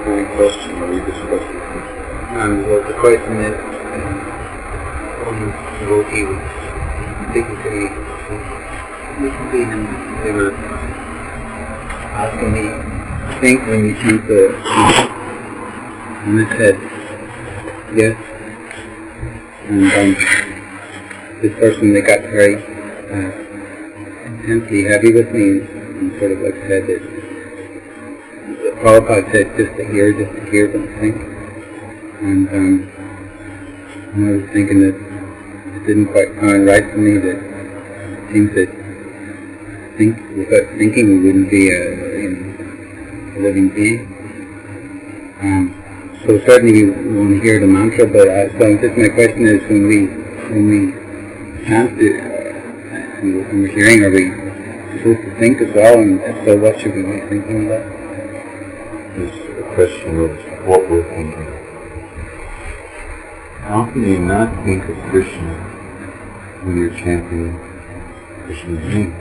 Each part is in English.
any question, or we discuss it? Well, the question that one devotee was particularly listening, and they were asking me, I think when you chant the and I said, yes. And this person, they got very intensely heavy with me and sort of like said that Prabhupada said just to hear, don't think. And I was thinking that it didn't quite sound right for me, that it seems that without thinking we wouldn't be a living being. So certainly we want to hear the mantra, but so just my question is, when we chant it and we're hearing, are we supposed to think as well? And if so, what should we be thinking about? It's a question of what we're thinking. How can you not think of Krishna when you're chanting Krishna's name?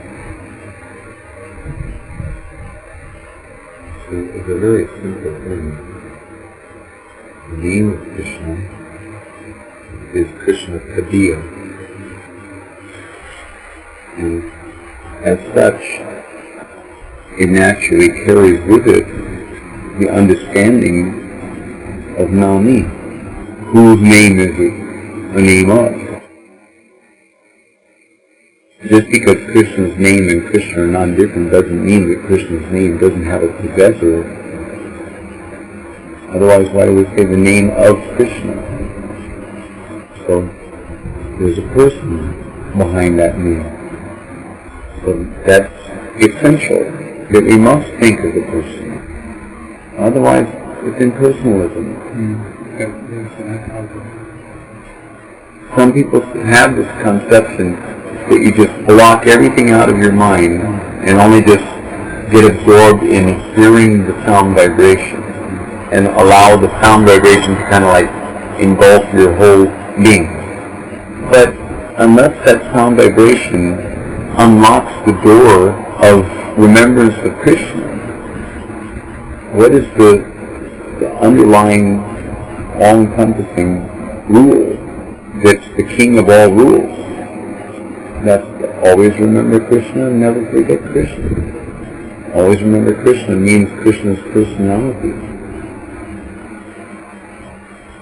So it's a very simple thing. The name of Krishna is Krishna Kadiya. And as such, it naturally carries with it the understanding of Nami. Whose name is it a name of? Just because Krishna's name and Krishna are non-different doesn't mean that Krishna's name doesn't have a possessor. Otherwise, why do we say the name of Krishna? So, there's a person behind that name. So that's essential, that we must think of the person. Otherwise, it's impersonalism. Some people have this conception that you just block everything out of your mind and only just get absorbed in hearing the sound vibration and allow the sound vibration to kind of like engulf your whole being. But unless that sound vibration unlocks the door of remembrance of Krishna, what is the underlying all-encompassing rule that's the king of all rules? That's always remember Krishna and never forget Krishna. Always remember Krishna means Krishna's personality.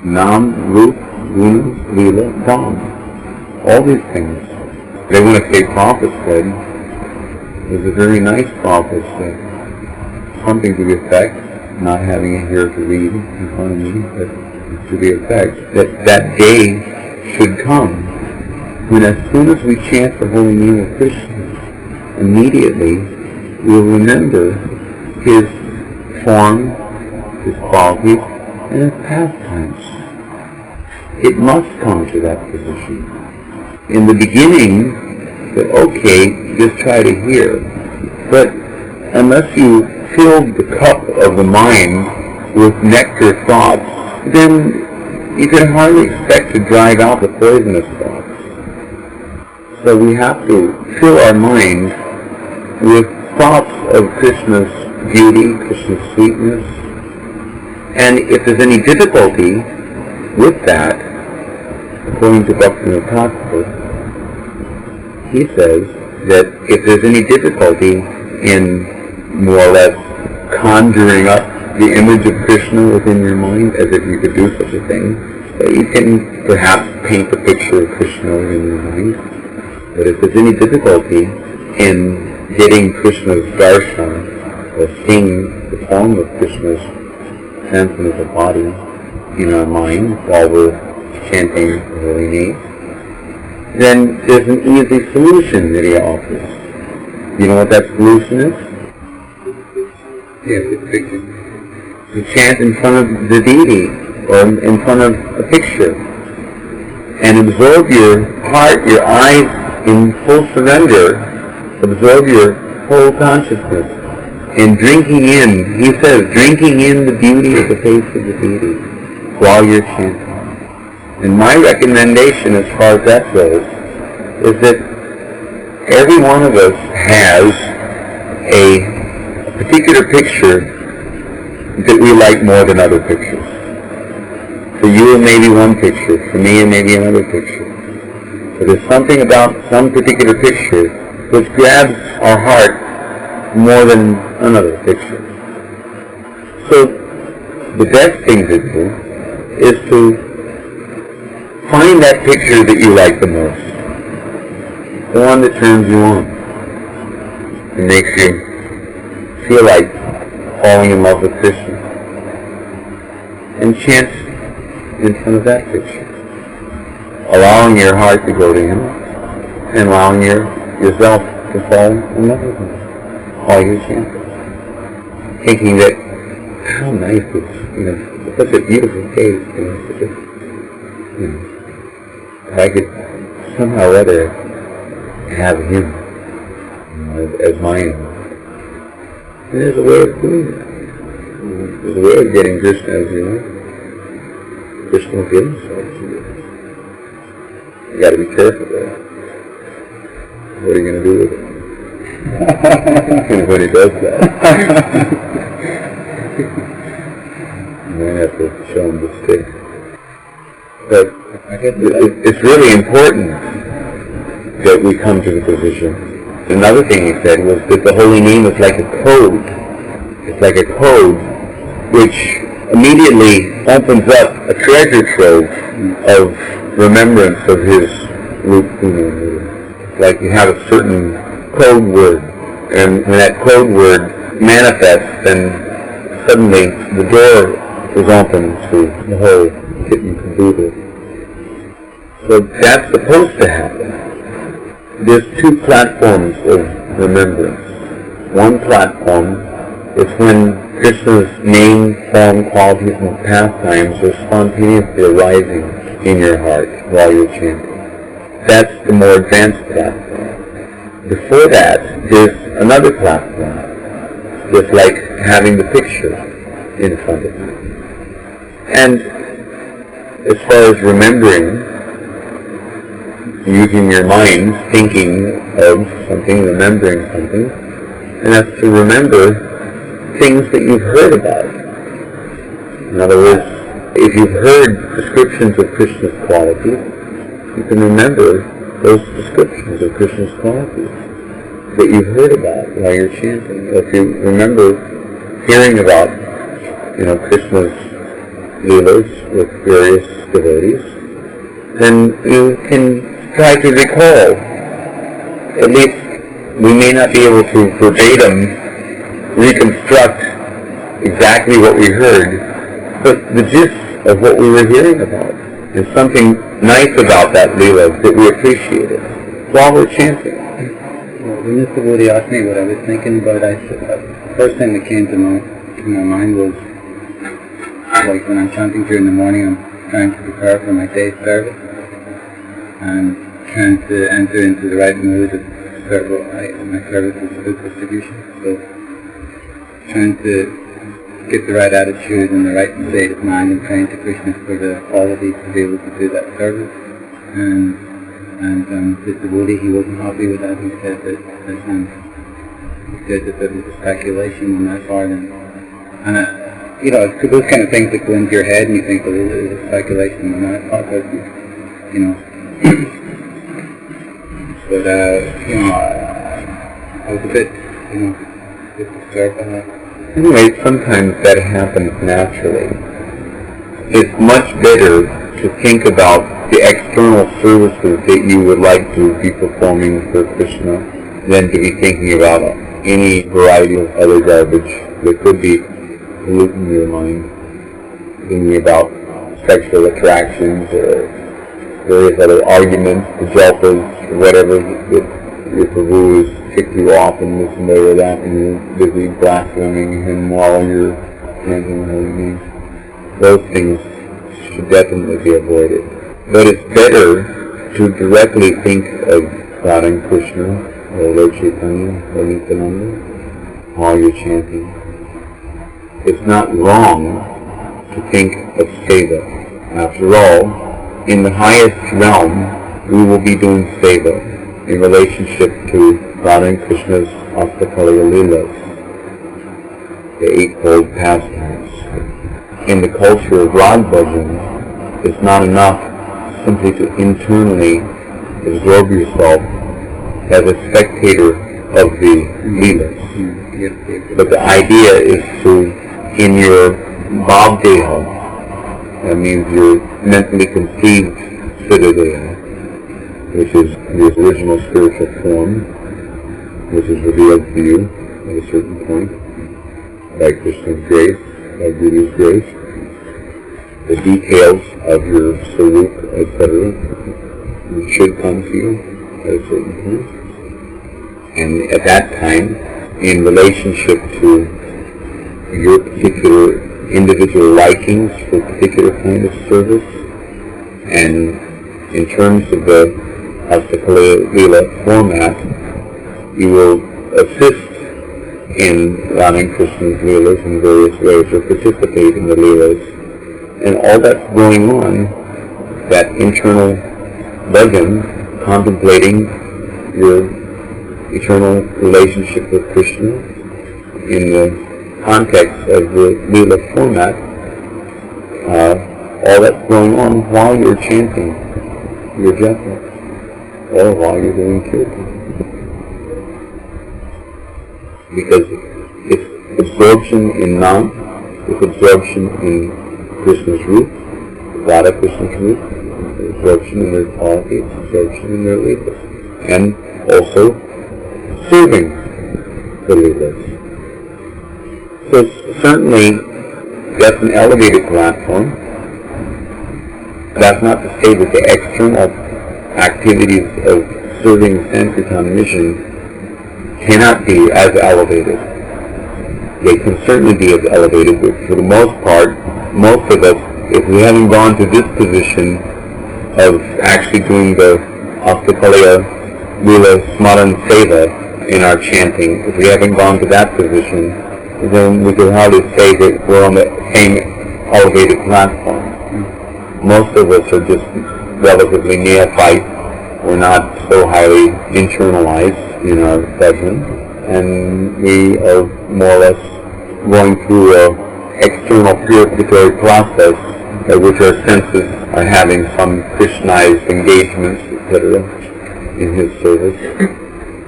Nam, Rup, Guna, Lila, Dham. All these things. They want to say Prabhupada said. There's a very nice Prabhupada said. Something to the effect, not having it here to read in front of me, but to the effect that that day should come when as soon as we chant the holy name of Krishna, immediately we'll remember his form, his qualities, and his pastimes. It must come to that position. In the beginning, that okay, just try to hear. But unless you fill the cup of the mind with nectar thoughts, then you can hardly expect to drive out the poisonous thoughts. So we have to fill our mind with thoughts of Krishna's beauty, Krishna's sweetness. And if there's any difficulty with that, according to Bhakti Katha, he says that if there's any difficulty in more or less conjuring up the image of Krishna within your mind, as if you could do such a thing, you can perhaps paint a picture of Krishna within your mind. But if there's any difficulty in getting Krishna's darshan, or seeing the form of Krishna's transcendental body in our mind while we're chanting the holy name, then there's an easy solution that he offers. You know what that solution is? Yes, it's picture. You chant in front of the deity, or in front of a picture, and absorb your heart, your eyes in full surrender, absorb your whole consciousness, and drinking in, he says, drinking in the beauty of the face of the deity while you're chanting. And my recommendation as far as that goes is that every one of us has a particular picture that we like more than other pictures. For you it may be one picture, for me it may be another picture. But there's something about some particular picture which grabs our heart more than another picture. So the best thing to do is to find that picture that you like the most. The one that turns you on. It makes you feel like falling in love with Krishna. And chant in front of that picture. Allowing your heart to go to Him and allowing yourself to fall in love with Him while you're chanting. Thinking that, how nice is, such a beautiful face, such a, I could somehow rather have Him as my own. And there's a way of doing that. There's a way of getting Krishna as your own. Krishna will get himself to you. You got to be careful there. What are you going to do with it? When he does that, you might have to show him the stick. But I guess it's really important that we come to the position. Another thing he said was that the holy name is like a code. It's like a code which immediately opens up a treasure trove of remembrance of his root. Like you have a certain code word, and when that code word manifests, then suddenly the door is open to the whole kit and caboodle. So that's supposed to happen. There's two platforms of remembrance. One platform is when Krishna's name, form, qualities, and pastimes are spontaneously arising in your heart while you're chanting. That's the more advanced platform. Before that, there's another platform, just like having the picture in front of you. And as far as remembering, using your mind, thinking of something, remembering something, and that's to remember things that you've heard about. In other words, if you've heard descriptions of Krishna's qualities, you can remember those descriptions of Krishna's qualities that you've heard about while you're chanting. If you remember hearing about, Krishna's leelas with various devotees, then you can try to recall. At least we may not be able to verbatim reconstruct exactly what we heard, but the gist of what we were hearing about. There's something nice about that leela that we appreciated while we're chanting. When this devotee asked me what I was thinking about, the first thing that came to my mind was like when I'm chanting during the morning, I'm trying to prepare for my day's service and trying to enter into the right mood of my service is food distribution. So trying to get the right attitude and the right state of mind and praying to Krishna for the qualities to be able to do that service. And this devotee, he wasn't happy with that. He said that there was a speculation on that part, and those kind of things that go into your head, and you think, well, there's a speculation on that part, but but I was a bit disturbed by that. Anyway, sometimes that happens naturally. It's much better to think about the external services that you would like to be performing for Krishna than to be thinking about any variety of other garbage that could be polluting your mind. Thinking about sexual attractions or various other arguments, the Japas, or whatever, that your Prabhu has ticked you off in this way or that, and you're busy blaspheming him while you're chanting the holy name. Those things should definitely be avoided. But it's better to directly think of Radha and Krishna, or Lord Chaitanya, or Nityananda, while you're chanting. It's not wrong to think of seva. After all, in the highest realm, we will be doing seva in relationship to Radha and Krishna's Astakaliya Leelas, the eightfold pastimes. in the culture of Rag Bhajan, it's not enough simply to internally absorb yourself as a spectator of the leelas. But the idea is to, in your bhavdeha, that means your mentally conceived siddhadeha, which is the original spiritual form, which is revealed to you at a certain point, by Krishna's grace, by Guru's grace. The details of your sarup, etc., should come to you at a certain point. And at that time, in relationship to your particular individual likings for a particular kind of service, and in terms of the Hasta-Lila format, you will assist in running Krishna's Leelas in various ways, or participate in the Leelas. And all that's going on, that internal bhajan, contemplating your eternal relationship with Krishna in the context of the Leela format, all that's going on while you're chanting your Japa, or while you're doing Kirtan. Because it's absorption in Nam, it's absorption in Krishna's root, Radha Krishna's root, absorption in their qualities, absorption in their leelas, and also serving the leelas. So certainly that's an elevated platform. That's not to say that the external activities of serving the Sankirtan mission cannot be as elevated. They can certainly be as elevated, but for the most part, most of us, if we haven't gone to this position of actually doing the Astakaliya Leela Smaran Seva in our chanting, if we haven't gone to that position, then we can hardly say that we're on the same elevated platform. Most of us are just relatively neophyte. We're not so highly internalized in our bhajan, and we are more or less going through an external purificatory process at which our senses are having some Krishnized engagements, etc., in his service.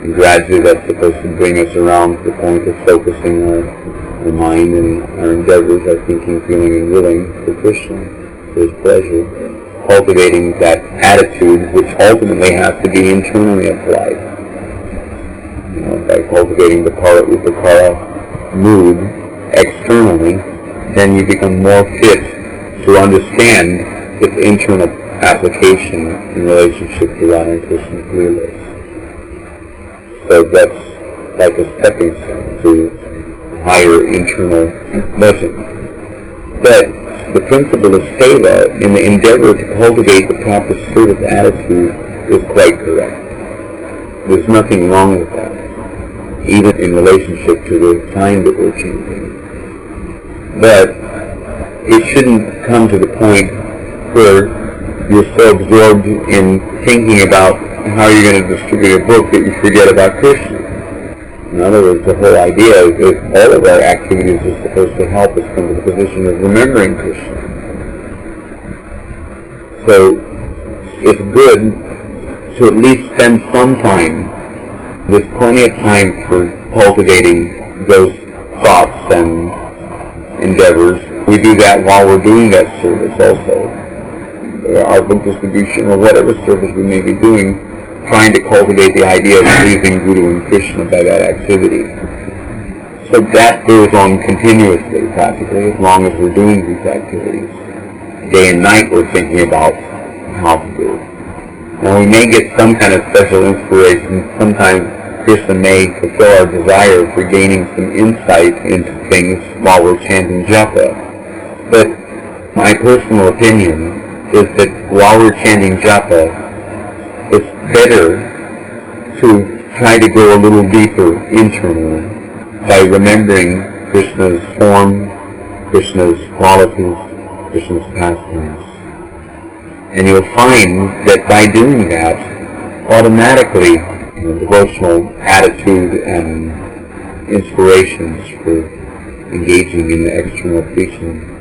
And gradually that's supposed to bring us around to the point of focusing our mind and our endeavors, our thinking, feeling, and willing for Krishna, for his pleasure, cultivating that attitude which ultimately has to be internally applied. By cultivating the Para-Upakara mood externally, then you become more fit to understand its internal application in relationship to Radha and Krishna's Leelas. So that's like a stepping stone to higher internal bhajan. But the principle of seva in the endeavor to cultivate the proper service attitude is quite correct. There's nothing wrong with that, even in relationship to the time that we're chanting. But it shouldn't come to the point where you're so absorbed in thinking about how you're going to distribute a book that you forget about Krishna. In other words, the whole idea is that all of our activities are supposed to help us come to the position of remembering Krishna. So it's good to at least spend some time. There's plenty of time for cultivating those thoughts and endeavors. We do that while we're doing that service also. Our book distribution or whatever service we may be doing, trying to cultivate the idea of pleasing Guru and Krishna by that activity. So that goes on continuously, practically, as long as we're doing these activities. Day and night we're thinking about how to do it. Now we may get some kind of special inspiration. Sometimes Krishna may fulfill our desire for gaining some insight into things while we're chanting Japa. But my personal opinion is that while we're chanting Japa, it's better to try to go a little deeper internally by remembering Krishna's form, Krishna's qualities, Krishna's pastimes. And you'll find that by doing that, automatically devotional attitude and inspirations for engaging in the external preaching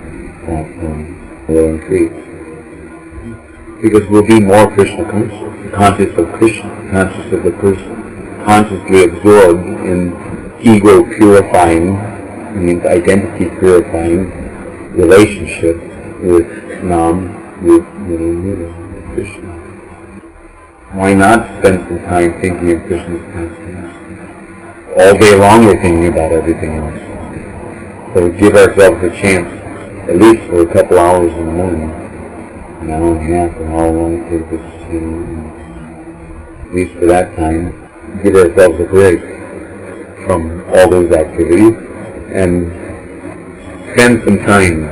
platform will increase. Because we'll be more Krishna conscious of Krishna, conscious of the person, consciously absorbed in ego-purifying, means identity-purifying relationship with Nam, with Krishna. Why not spend some time thinking of Krishna's pastimes? All day long we're thinking about everything else. So we give ourselves a chance, at least for a couple hours in the morning, an hour and a half, or how long it takes us, at least for that time, give ourselves a break from all those activities and spend some time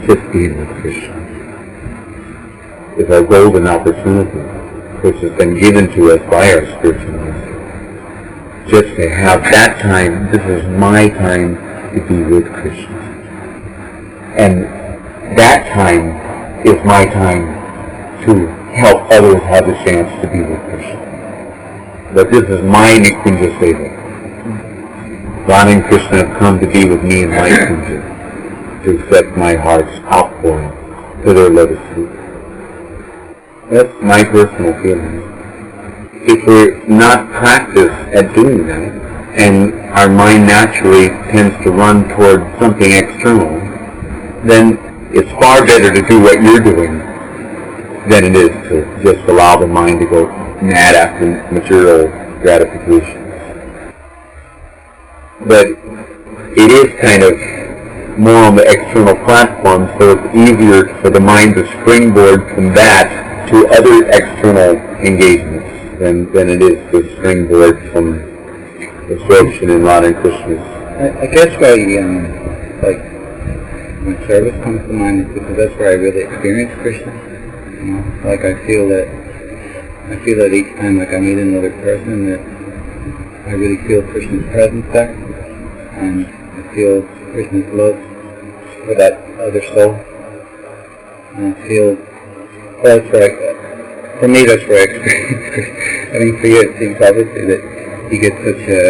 just being with Krishna. It's our golden opportunity, which has been given to us by our spiritual master. Just to have that time, this is my time to be with Krishna. And that time is my time to help others have the chance to be with Krishna. But this is my Nikunja Seva. Radha and Krishna have come to be with me in my Kunja, to accept my heart's outpouring to their lotus feet. That's my personal feeling. If we're not practiced at doing that, and our mind naturally tends to run toward something external, then it's far better to do what you're doing than it is to just allow the mind to go mad after material gratification. But it is kind of more on the external platform, so it's easier for the mind to springboard from that to other external engagements than it is to springboard from absorption in Radha and Krishna's. I guess why, when service comes to mind is because that's where I really experience Krishna. Like I feel that each time I meet another person that I really feel Krishna's presence there, and I feel Krishna's love for that other soul. And I feel, for me that's where I experience Krishna. I mean, for you it seems obviously that you get such a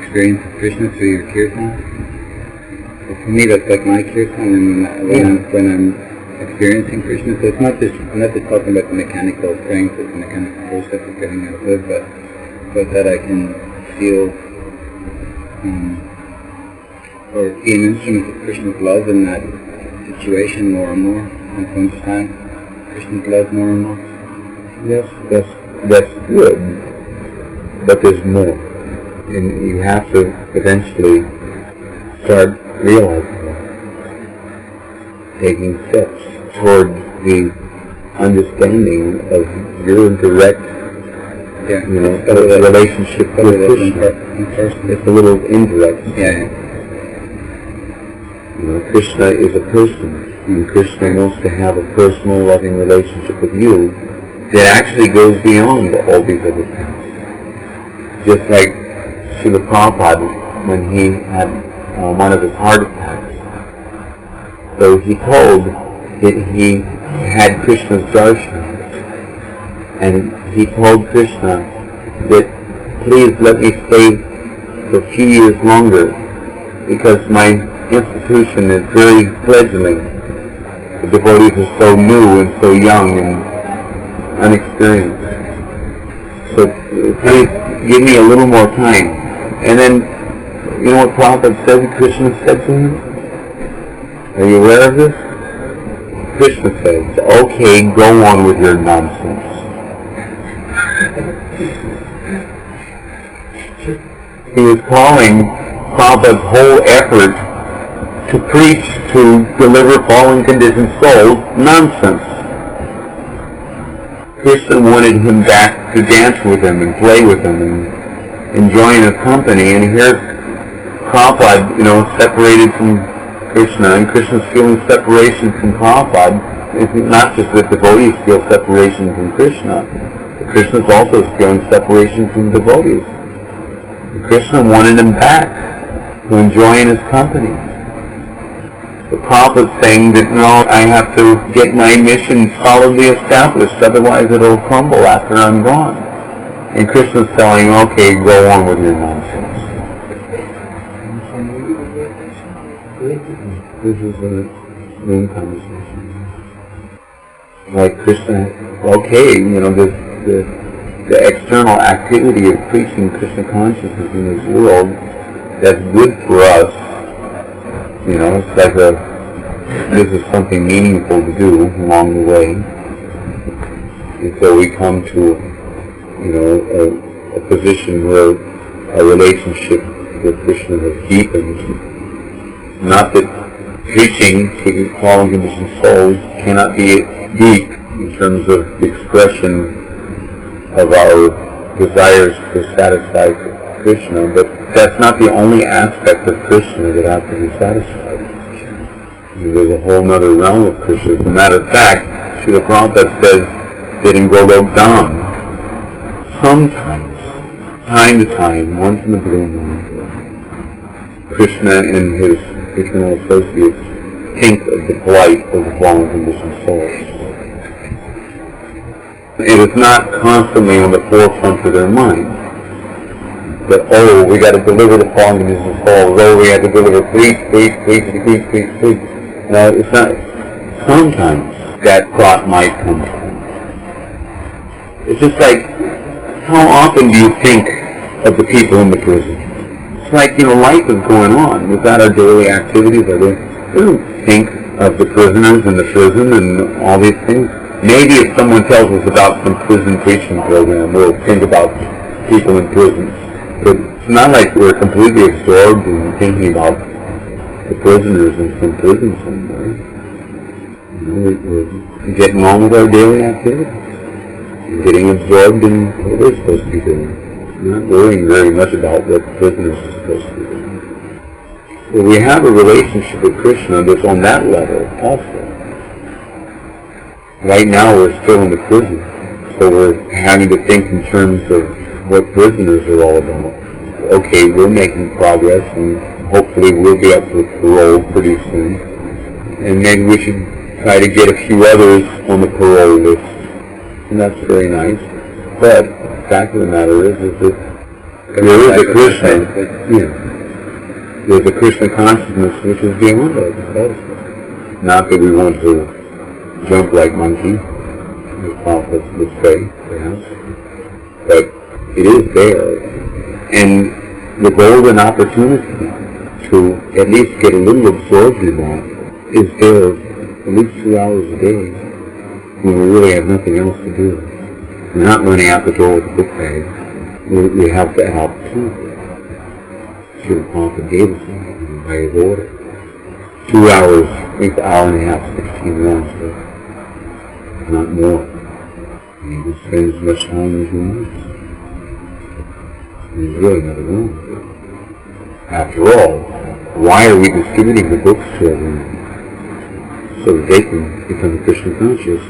experience of Krishna through your kirtan. But for me that's like my kirtan, and when I'm experiencing Krishna, so I'm not just talking about the mechanical strength or the mechanical process of getting out of it, but that I can feel or be an instrument of Krishna's love in that situation more and more, and to understand Krishna's love more and more. Yes, that's good, but there's more, and you have to eventually start realizing that, taking steps toward the understanding of your direct, relationship with Krishna. It's a little indirect. Yeah. Krishna is a person, and Krishna wants to have a personal, loving relationship with you that actually goes beyond all these other things. Just like Srila Prabhupada, when he had one of his heart attacks. So he told that he had Krishna's darshan, and he told Krishna that please let me stay for a few years longer because my institution is very fledgling. The devotees are so new and so young and unexperienced. So please give me a little more time. And then, you know what Prabhupada said, Krishna said to him? Are you aware of this? Krishna says, okay, go on with your nonsense. He was calling Prabhupada's whole effort to preach to deliver fallen conditioned souls nonsense. Krishna wanted him back to dance with him and play with him and enjoy his company, and here's Prabhupada, separated from Krishna, and Krishna's feeling separation from Prabhupada. It's not just that devotees feel separation from Krishna, but Krishna's also feeling separation from devotees. And Krishna wanted him back to enjoy in his company. The Prabhupada's saying that, no, I have to get my mission solidly established, otherwise it'll crumble after I'm gone. And Krishna's telling, okay, go on with your nonsense. This is a room conversation. Like Krishna, okay, the external activity of preaching Krishna consciousness in this world, that's good for us. It's like this is something meaningful to do along the way. And so we come to, a position where our relationship with Krishna has deepened. Not that preaching to the fallen conditioned souls cannot be deep in terms of the expression of our desires to satisfy Krishna, but that's not the only aspect of Krishna that has to be satisfied. There's a whole other realm of Krishna. As a matter of fact, Srila Prabhupada says that in Golok Dham, sometimes, time to time, once in the blue moon, Krishna and his eternal associates think of the plight of the fallen conditioned souls. It is not constantly on the forefront of their mind that, we got to deliver the fallen conditioned souls, we have to deliver, please. No, it's not. Sometimes that thought might come. It's just like, how often do you think of the people in the prison? It's like, life is going on. We've got our daily activities. We don't think of the prisoners in the prison and all these things. Maybe if someone tells us about some prison preaching program, we'll think about people in prisons. But it's not like we're completely absorbed in thinking about the prisoners in some prison somewhere. We're getting on with our daily activities. We're getting absorbed in what we're supposed to be doing. Not worrying very much about what the prisoners are supposed to be doing. So we have a relationship with Krishna that's on that level also. Right now we're still in the prison, so we're having to think in terms of what prisoners are all about. Okay, we're making progress, and hopefully we'll be up for parole pretty soon. And maybe we should try to get a few others on the parole list. And that's very nice. But the fact of the matter is that there is a Krishna. There's a Krishna consciousness which is beyond us. Not that we want to jump like monkeys, as prophets would say, perhaps. But it is there. And the golden opportunity to at least get a little absorbed in that is there at least 2 hours a day when we really have nothing else to do. We're not running out the door with a book bag. We have to help too. Srila Prabhupada gave us by his order. 2 hours, I think an hour and a half, 16 minutes, but not more. You can spend as much time as you want. There's really nothing wrong with it. After all, why are we distributing the books to everyone? So that they can become Krishna conscious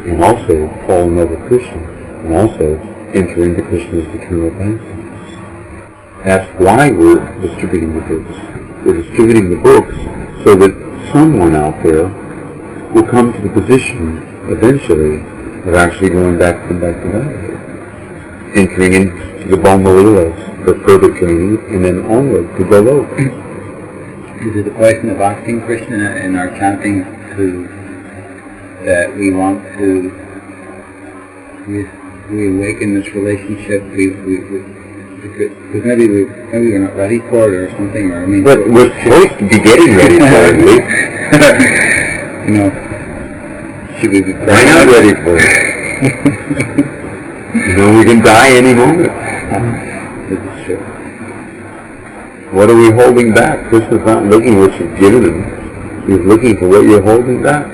and also fall in love with Krishna and also enter into Krishna's eternal pastimes. That's why we're distributing the books. We're distributing the books so that someone out there will come to the position eventually of actually come back to Godhead, entering into the Brahma-leelas for further training, and then onward to Golok. Is it a question of asking Krishna in our chanting that we want to reawaken this relationship? Because maybe we're not ready for it or something, or But we're supposed to be getting ready for it. Should we be We're not ready for it. We can die any moment. This is true. What are we holding back? Krishna's not looking at what you've given him. He's looking for what you're holding back.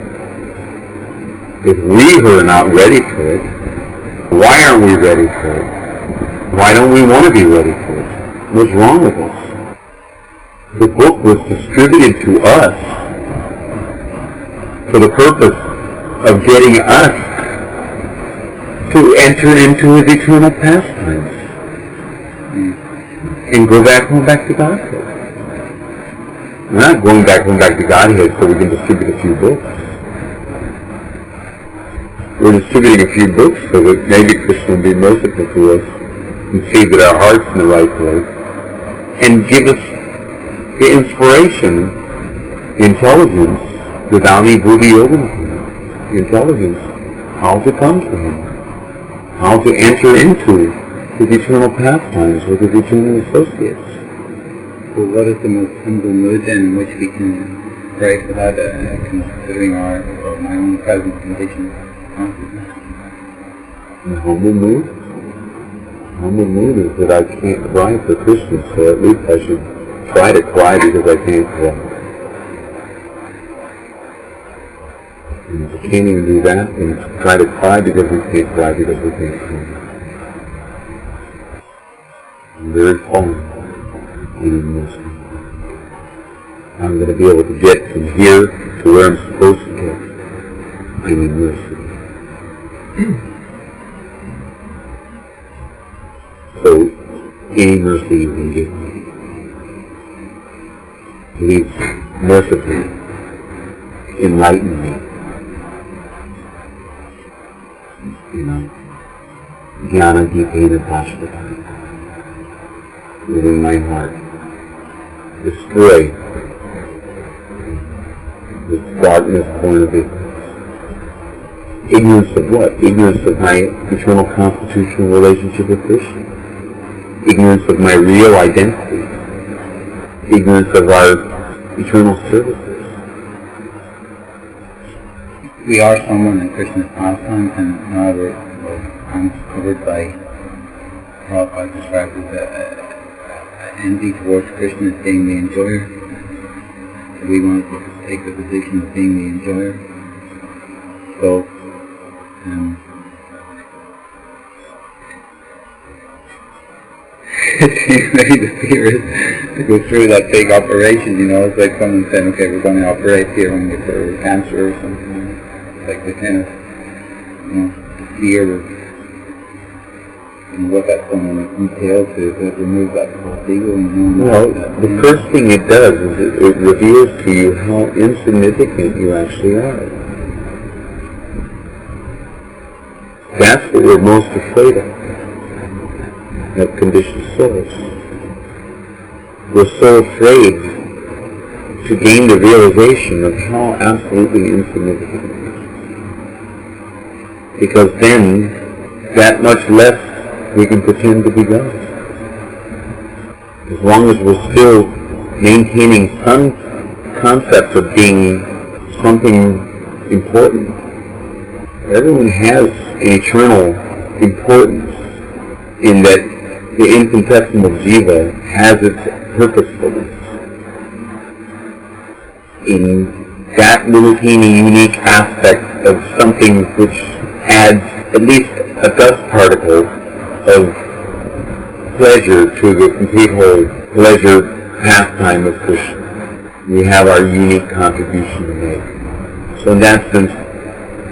If we are not ready for it, why aren't we ready for it? Why don't we want to be ready for it? What's wrong with us? The book was distributed to us for the purpose of getting us to enter into his eternal pastimes and go back home back to Godhead. We're not going back home back to Godhead so we can distribute a few books. We're distributing a few books so that maybe Krishna will be merciful to us and see that our heart's in the right place and give us the inspiration intelligence, Vedami Buddhi Yoga, intelligence, how to come to him, how to enter into his eternal pastimes with his eternal associates. Well, what is the most humble mood then in which we can pray for that, considering our or my own present condition of consciousness? The humble mood? Humble mood is that I can't cry for Krishna, so at least I should try to cry because I can't cry. And if I can't even do that, then try to cry because we can't cry because we can't cry. I'm very fallen. I'm going to be able to get from here to where I'm supposed to get. I need mercy. So, any mercy you can give me, please mercifully enlighten me. You know, Jnana Dipena Pashvata, within my heart. Destroy this darkness born of ignorance. Ignorance of what? Ignorance of my eternal constitutional relationship with Krishna. Ignorance of my real identity. Ignorance of our eternal services. We are someone in Krishna's pastimes, and however, I'm covered by Prabhupada described as envy towards Krishna as being the enjoyer. So we want to take the position of being the enjoyer. So, maybe the fear is to go through that big operation, you know, it's like someone saying, okay, we're going to operate here on you for cancer or something. It's like the kind of, you know, the fear of what that's going to entail to remove that false ego. Well, the first thing it does is it reveals to you how insignificant you actually are. That's what we're most afraid of conditioned souls. We're so afraid to gain the realization of how absolutely insignificant we are. Because then, that much less we can pretend to be God. As long as we're still maintaining some concept of being something important, everyone has an eternal importance in that the infinitesimal jiva has its purposefulness. In that little teeny unique aspect of something which adds at least a dust particle of pleasure to the complete whole pleasure pastime of Krishna. We have our unique contribution to make. So in that sense,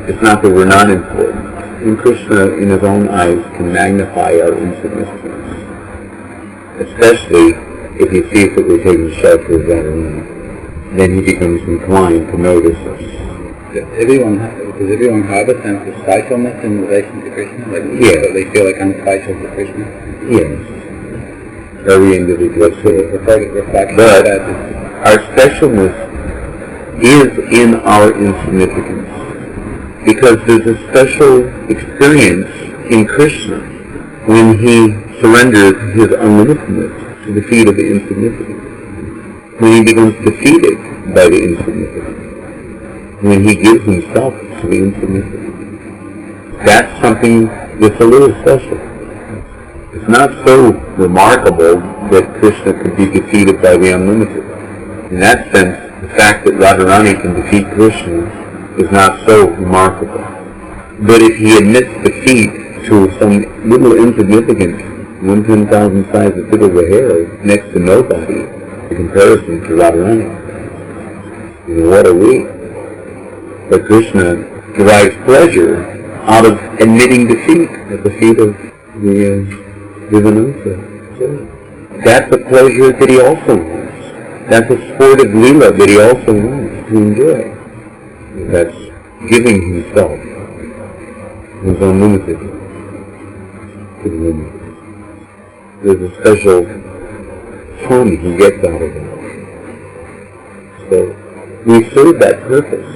it's not that we're not important. And Krishna, in his own eyes, can magnify our insignificance. Especially if he sees that we're taking shelter of that arena. Then he becomes inclined to notice us. Does everyone have a sense of specialness in relation to Krishna? Like, yeah. So they feel like I'm special to Krishna? Yes. Every individual. So the reflection but of that is... our specialness is in our insignificance. Because there's a special experience in Krishna when he surrenders his unlimitedness to the feet of the insignificant. When he becomes defeated by the insignificant. When he gives himself to the insignificant. That's something that's a little special. It's not so remarkable that Krishna could be defeated by the unlimited. In that sense, the fact that Radharani can defeat Krishna is not so remarkable. But if he admits defeat to some little insignificant 1/10,000 size of bit of a hair next to nobody in comparison to Radharani, what are we? But Krishna derives pleasure out of admitting defeat at the feet of the Divinansa. That's a pleasure that he also wants. That's a sportive leela that he also wants to enjoy. That's giving himself his unlimited to the limit. There's a special fun he gets out of it. So we serve that purpose,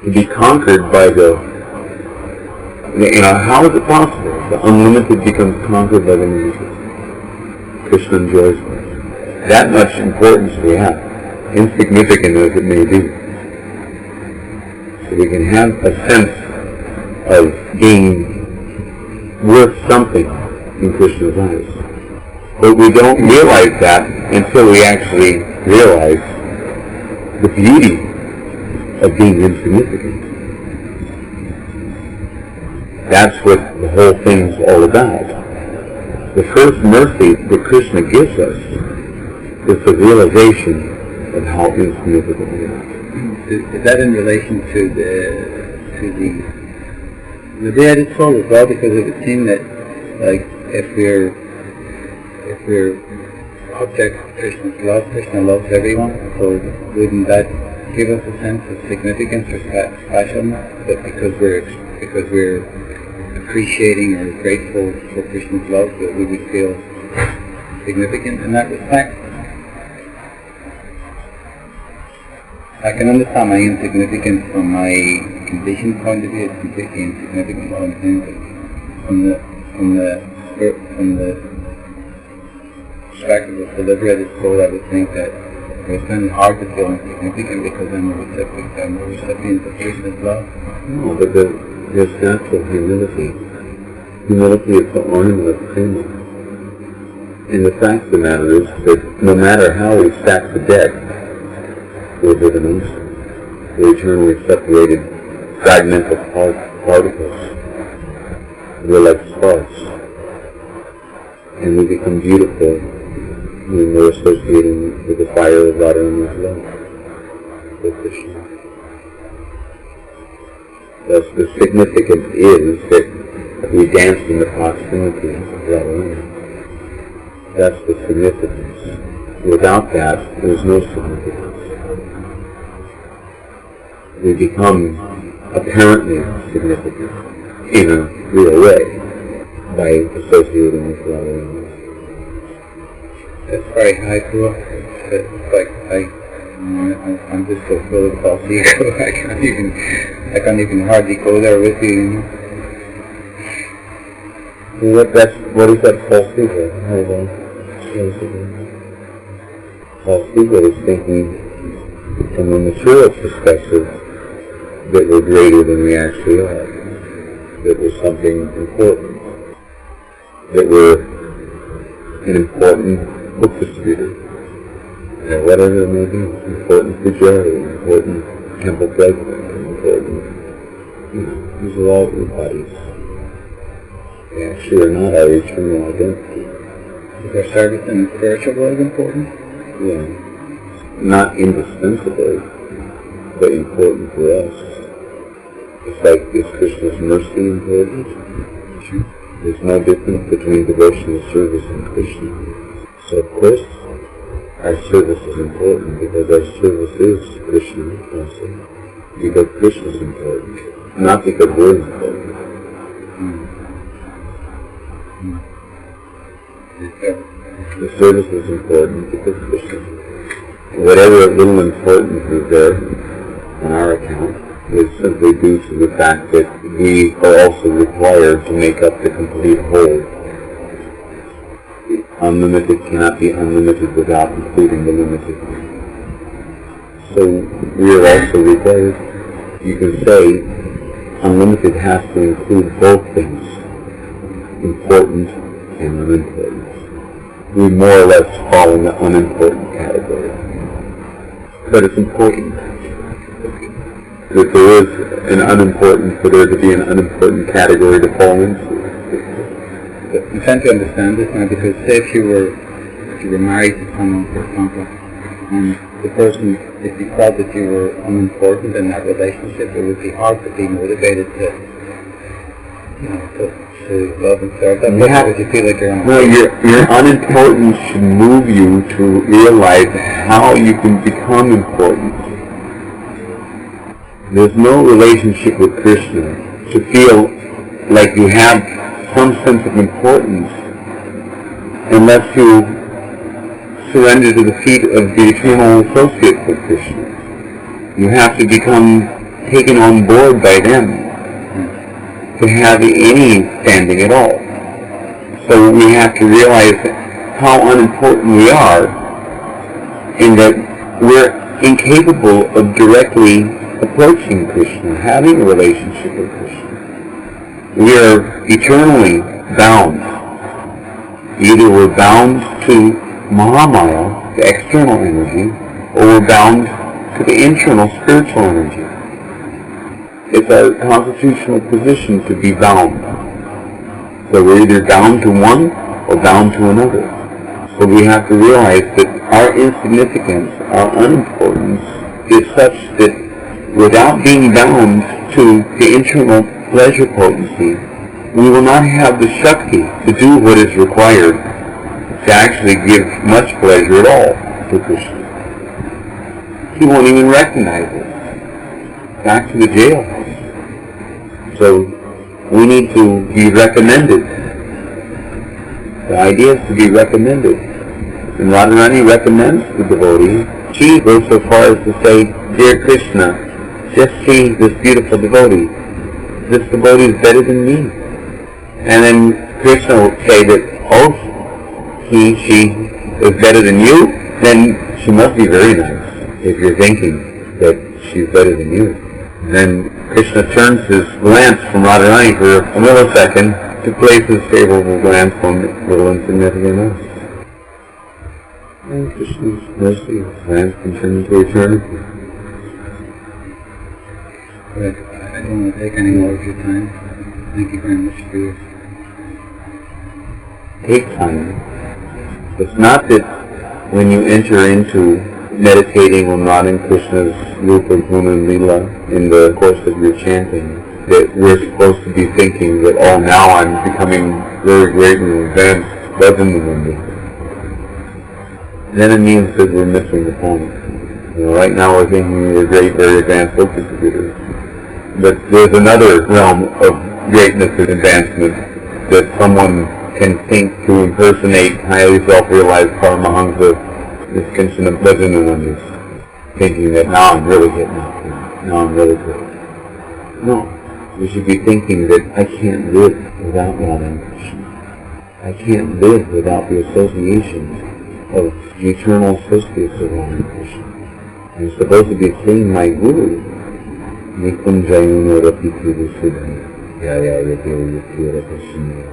to be conquered by how is it possible? The unlimited becomes conquered by the limited. Krishna enjoys it. That much importance we have, insignificant as it may be. So we can have a sense of being worth something in Krishna's eyes. But we don't realize that until we actually realize the beauty of being insignificant. That's what the whole thing's all about. The first mercy that Krishna gives us is the realization of how insignificant we are. Is that in relation to the liberated soul as well? Because it would seem that, like, if we're objects of Krishna's love, Krishna loves everyone, so wouldn't that give us a sense of significance or specialness? That because we're appreciating or grateful for Krishna's love, that we would feel significant in that respect? I can understand my insignificance from my conditioned point of view. It's completely insignificant what I'm saying, but from the perspective of the liberated soul, I would think that it's kind of hard to feel insignificant because I'm a recipient of Krishna's love. No, but there's natural humility. Humility is the ornament of Prema. And the fact of the matter is that no matter how we stack the deck, we're divination. We're eternally separated, fragmental particles. We're like sparks. And we become beautiful when we're associating with the fire of Radharani's love, with Krishna. Thus, the significance is that we dance in the proximity of Radharani. That's the significance. Without that, there's no significance. We become apparently significant in a real way by associating with Radharani. That's very high to us. It's like I'm just so full of false ego. I can't even hardly go there with you. What is that false ego? False ego is thinking from a material perspective that we're greater than we actually are, that we're something important, that we're an important book distributor, whatever it may be, important pujari, important temple president, important, these are all bodies. They actually are not our eternal identity. Is our service in the spiritual world important? Yeah. Not indispensable, but important for us. It's like, is Krishna's mercy important? Sure. There's no difference between devotional service and Krishna. So of course, our service is important because our service is Krishna also. Because Krishna is important, not because we're important. The service is important because Krishna. Whatever little importance is there on our account is simply due to the fact that we are also required to make up the complete whole. Unlimited cannot be unlimited without including the limited. So we are also required, you can say, unlimited has to include both things, important and unimportant. We more or less fall in the unimportant category. But it's important that there is an unimportant, for there to be an unimportant category to fall into. I'm trying to understand this now because say if you were married to someone, for example, and the person, if you felt that you were unimportant in that relationship, it would be hard to be motivated to love and serve them. Would you feel like you're unimportant? No, your unimportance should move you to realize how you can become important. There's no relationship with Krishna to feel like you have some sense of importance unless you surrender to the feet of the eternal associate with Krishna. You have to become taken on board by them to have any standing at all. So we have to realize how unimportant we are, in that we're incapable of directly approaching Krishna, having a relationship with Krishna. We are eternally bound. Either we're bound to Mahamaya, the external energy, or we're bound to the internal spiritual energy. It's our constitutional position to be bound. So we're either bound to one or bound to another. So we have to realize that our insignificance, our unimportance, is such that without being bound to the internal pleasure potency, we will not have the Shakti to do what is required to actually give much pleasure at all to Krishna. He won't even recognize us. Back to the jailhouse. So we need to be recommended. The idea is to be recommended. And Radharani recommends the devotee. She goes so far as to say, "Dear Krishna, just see this beautiful devotee. This devotee is better than me." And then Krishna will say that, "Oh, she is better than you? Then she must be very nice, if you're thinking that she's better than you." And then Krishna turns his glance from Radharani for a millisecond to place his favorable glance on little insignificant us. And Krishna's mercy, his glance can turn into eternity. But I don't want to take any more of your time. Thank you very much for yours. Take time. It's not that when you enter into meditating on Radha and Krishna's Rupa, Guna, and Leela in the course of your chanting, that we're supposed to be thinking that, oh, now I'm becoming very great and advanced, Bhajanamandi. Then it means that we're missing the point. Right now we're thinking we're great, very advanced books distributors. But there's another realm of greatness and advancement that someone can think to impersonate highly self-realized Paramahansa, this Kinshana Bhajanamandis, thinking that now I'm really getting up here, now I'm really good. No, we should be thinking that I can't live without Radha and Krishna. I can't live without the association of the eternal associates of Radha and Krishna. I'm supposed to be seeing my Guru, Nikunjayuna Rapiti Siddhi, Yaya Yadiri Yadira Krishna.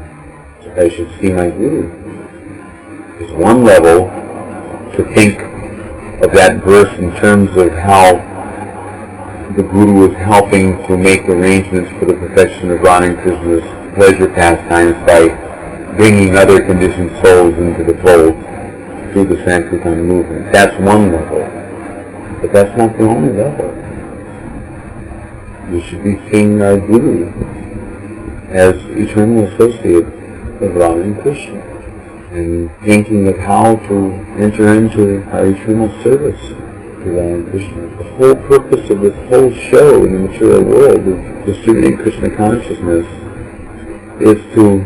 I should see my Guru. There's one level to think of that verse in terms of how the Guru is helping to make arrangements for the perfection of Radha and Krishna's pleasure pastimes by bringing other conditioned souls into the fold through the Sankirtan movement. That's one level. But that's not the only level. We should be seeing our Guru as eternal associate of Radha and Krishna, and thinking of how to enter into our eternal service to Radha and Krishna. The whole purpose of this whole show in the material world of distributing Krishna consciousness is to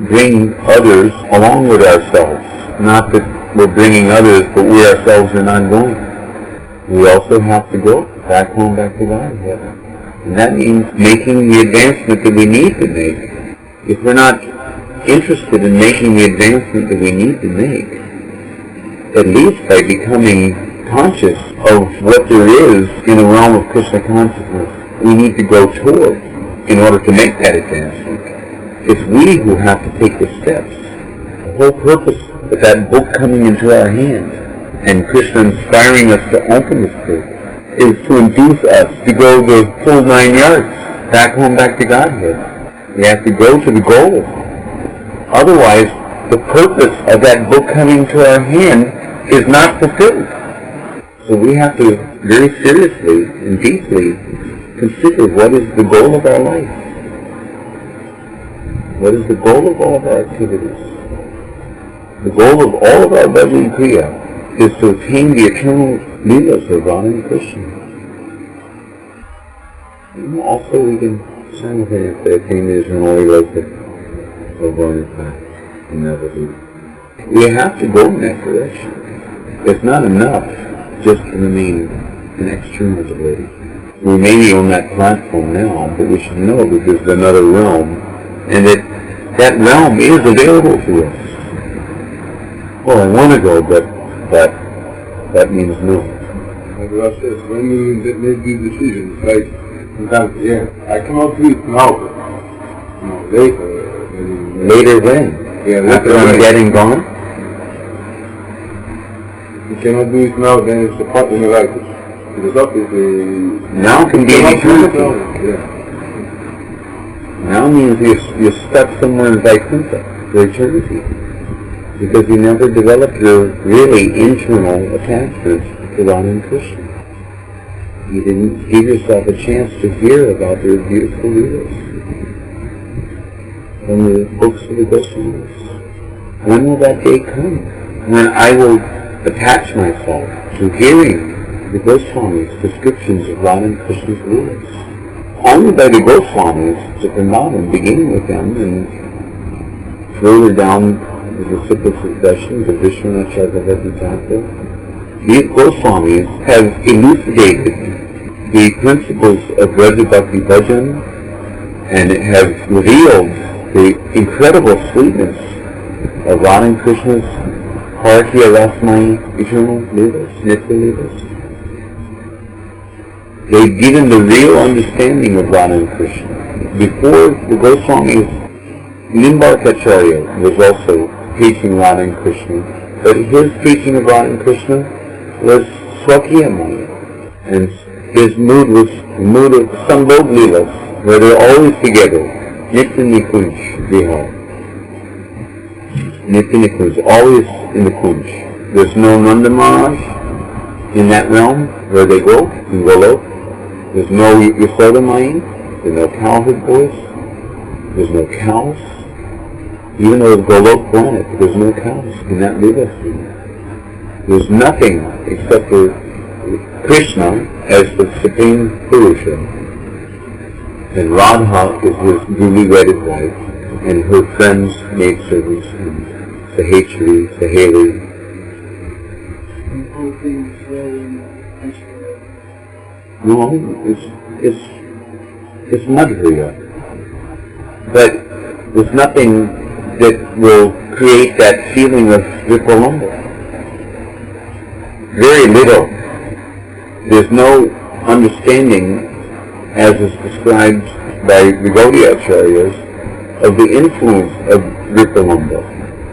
bring others along with ourselves. Not that we're bringing others, but we ourselves are not going. We also have to go back home, back to Godhead. And that means making the advancement that we need to make. If we're not interested in making the advancement that we need to make, at least by becoming conscious of what there is in the realm of Krishna consciousness, we need to go toward in order to make that advancement. It's we who have to take the steps. The whole purpose of that book coming into our hand and Krishna inspiring us to open this book is to induce us to go the full 9 yards, back home, back to Godhead. We have to go to the goal. Otherwise, the purpose of that book coming to our hand is not fulfilled. So we have to very seriously and deeply consider what is the goal of our life. What is the goal of all of our activities? The goal of all of our bhajan kriya is to attain the eternal leelas of Radha and Krishna. And also we can simultaneously attain the eternal leelas of Radha and Krishna. We have to go in that direction. It's not enough just to remain an external devotee. We may be on that platform now, but we should know that there's another realm, and that realm is available to us. Well, I want to go, but that means no. Like Ross says, when we make these decisions, like sometimes, I cannot do it now, but later. Later when? After I'm dead and gone? If you cannot do it now, then it's a part in your life. Because obviously... Now can be an eternity. Now means you're stuck somewhere in Vaikuntha for eternity. Because you never developed your really internal attachment to Radha and Krishna. You didn't give yourself a chance to hear about their beautiful leaders from the books of the Goswamis. When will that day come? When I will attach myself to hearing the Goswamis' descriptions of Radha and Krishna's rules. Only by the Goswamis, to Vrindavan, beginning with them, and further down the reciprocal successions of Vishwanath Chakravarti Thakur. These Goswamis have elucidated the principles of Raja Bhakti Bhajan and have revealed the incredible sweetness of Radha and Krishna's Haratiya Rasmai eternal leaders, Nitya leaders. They've given the real understanding of Radha and Krishna. Before the Goswamis, Nimbarkacharya was also preaching Radha and Krishna, but his preaching of Radha and Krishna was Swakiyamaya, and his mood was the mood of Sambhog Leelas, where they're always together, Nitya Nikunj Vihar. Nitya Nikunj, always in the Kunj. There's no Nanda Maharaj in that realm where they go, in Golok. There's no Yasoda Mayi, there's no cowherd boys, there's no cows. Even though it's Golok planet, there's no cows in that Lila scene. There's nothing except for Krishna as the Supreme Purusha. And Radha is his newly wedded wife, and her friends, maidservants, and Sahechari, Saheli. No, it's Madhurya. But there's nothing that will create that feeling of Vipralambha. Very little. There's no understanding, as is described by the Gaudiya Acharyas, of the influence of Vipralambha.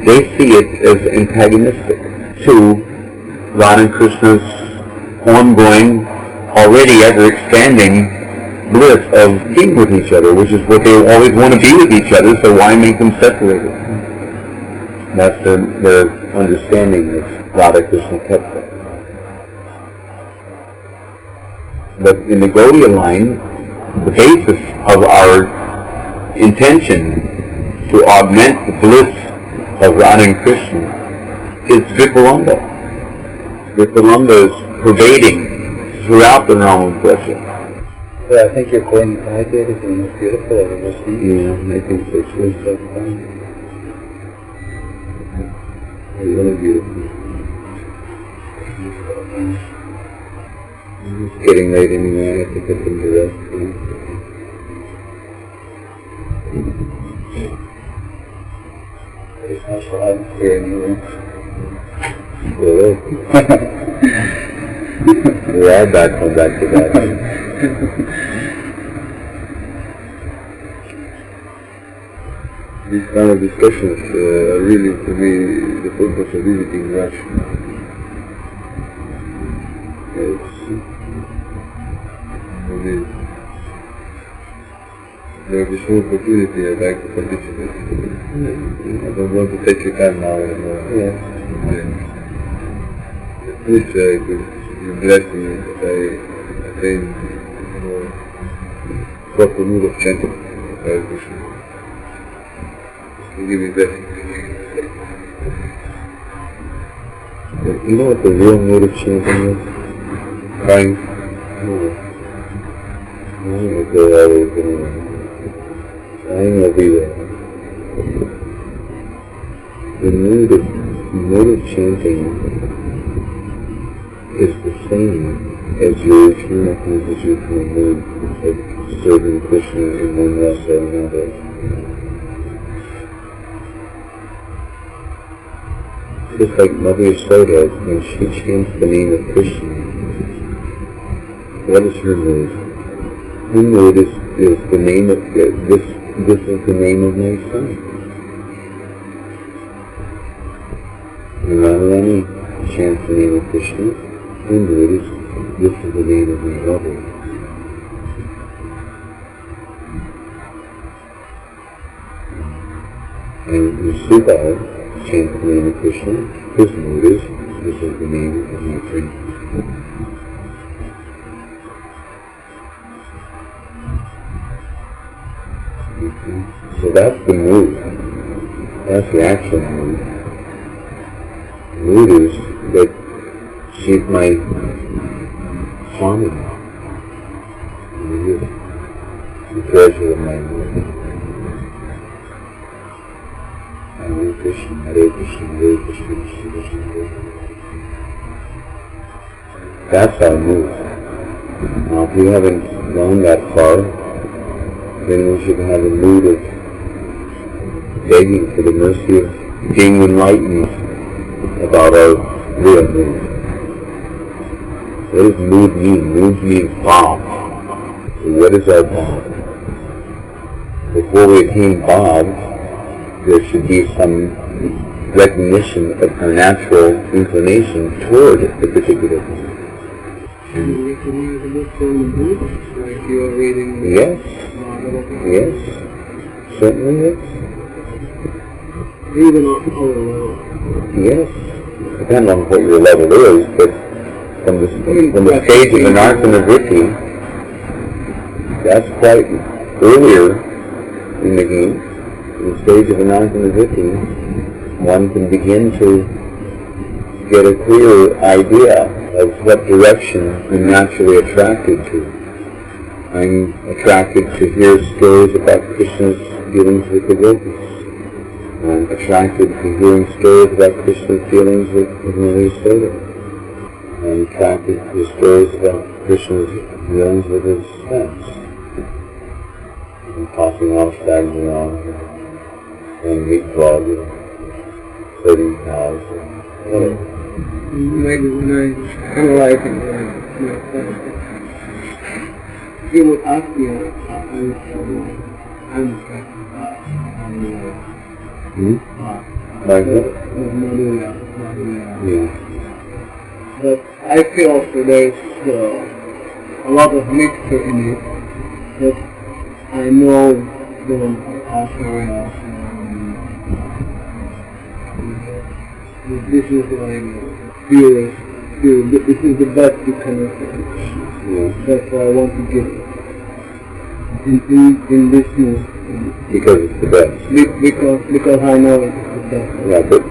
They see it as antagonistic to Radha and Krishna's ongoing, already ever-expanding bliss of being with each other, which is what they always want to be with each other, so why make them separated? That's their understanding of Radha Krishna Katha. But in the Gaudiya line, the basis of our intention to augment the bliss of Radha and Krishna is Vipralambha. Vipralambha is pervading throughout the realm of Braja. Well, I think your quoting Bhagavad is the most beautiful I've ever seen. Yeah, I think so too. It's so fun. It's really beautiful. It's getting late anyway, I have to put them to rest. It's nice to have here in the room. Well, we are back to that. These kind of discussions are really, to me, the purpose of visiting Russia. There's this whole opportunity I'd like to participate. I don't want to take your time now anymore. Yeah. Please, you bless me that I attain proper mood of chanting. Hare Krishna. You give me blessings. You know what the real mood of chanting is? Kind. Trying will be there. The mood of chanting is the same as your eternal constitutional mood of serving Krishna in one rasa or another. Just like Mayeshvara, when she chants the name of Krishna, what is her mood? Her mood is the name of this is the name of my son. When Radharani chants the name of Krishna, her mood is this is the name of my lover. And Subal chants the name of Krishna, his mood is this is the name of my friend. So that's the mood. That's the actual mood. The mood is that she's my Swami. The treasure of my mood. Hare Krishna, Hare Krishna, Hare Krishna, Krishna Krishna, Hare Hare. That's our mood. Now if we haven't gone that far, then we should have a mood of begging for the mercy of being enlightened about our real mood. What does mood mean? Mood means bhav. So what is our bhav? Before we attain bhav, there should be some recognition of our natural inclination toward a particular bhav. And you recognize the book from the book, like you are reading the Yes. Yes, certainly yes. Even on our level. Yes, depending on what your level is, but from the stage of anarthana vritti, that's quite earlier in the game. In the stage of anarthana vritti, one can begin to get a clear idea of what direction I'm naturally attracted to. I'm attracted to hear stories about Krishna's dealings with the gopis. I'm attracted to hearing stories about Krishna's dealings with Mayeshvara. I'm attracted to stories about Krishna's dealings with his friends. I'm tossing off, staggering around, playing meat club, herding cows, whatever. Maybe when I analyzing he would ask me, I would say, I'm Like that? Yeah. But I feel also there's a lot of mixture in it, that I know the Ashwara, this is like pure, this is the best you can offer. Yeah. That's why I want to get in this mood. Because it's the best. Because I know it's the best. Yeah, but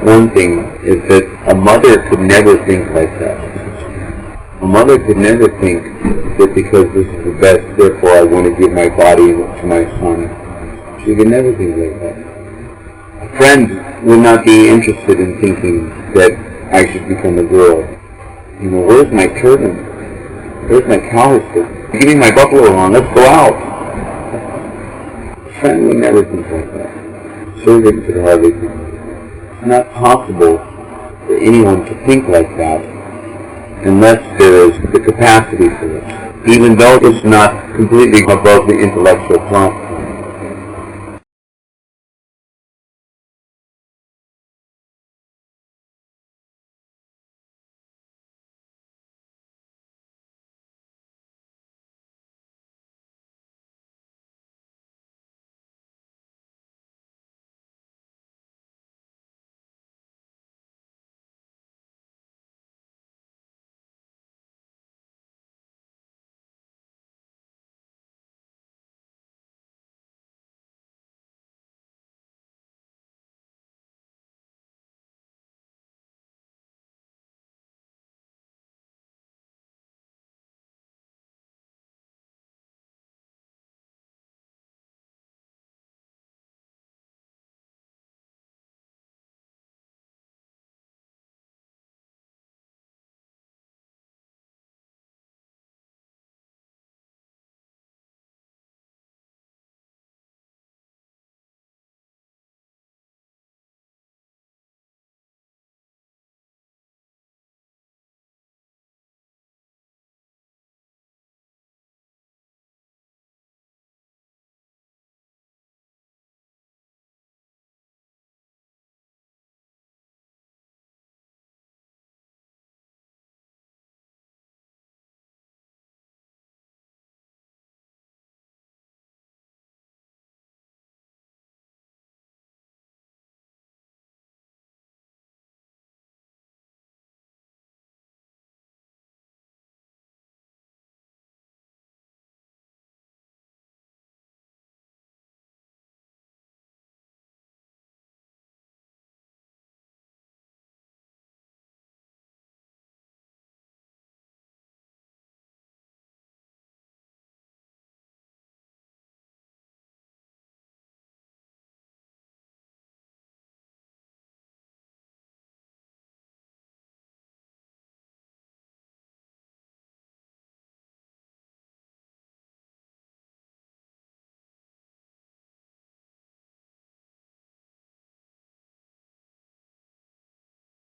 one thing is that a mother could never think like that. A mother could never think that because this is the best, therefore I want to give my body to my son. She could never think like that. A friend would not be interested in thinking that I should become a girl. You know, where's my turban? Where's my cowhide? Give me my buffalo horn, let's go out. A friend would never think like that. Servant could hardly think like that. It's not possible for anyone to think like that unless there is the capacity for it, even though it's not completely above the intellectual plane.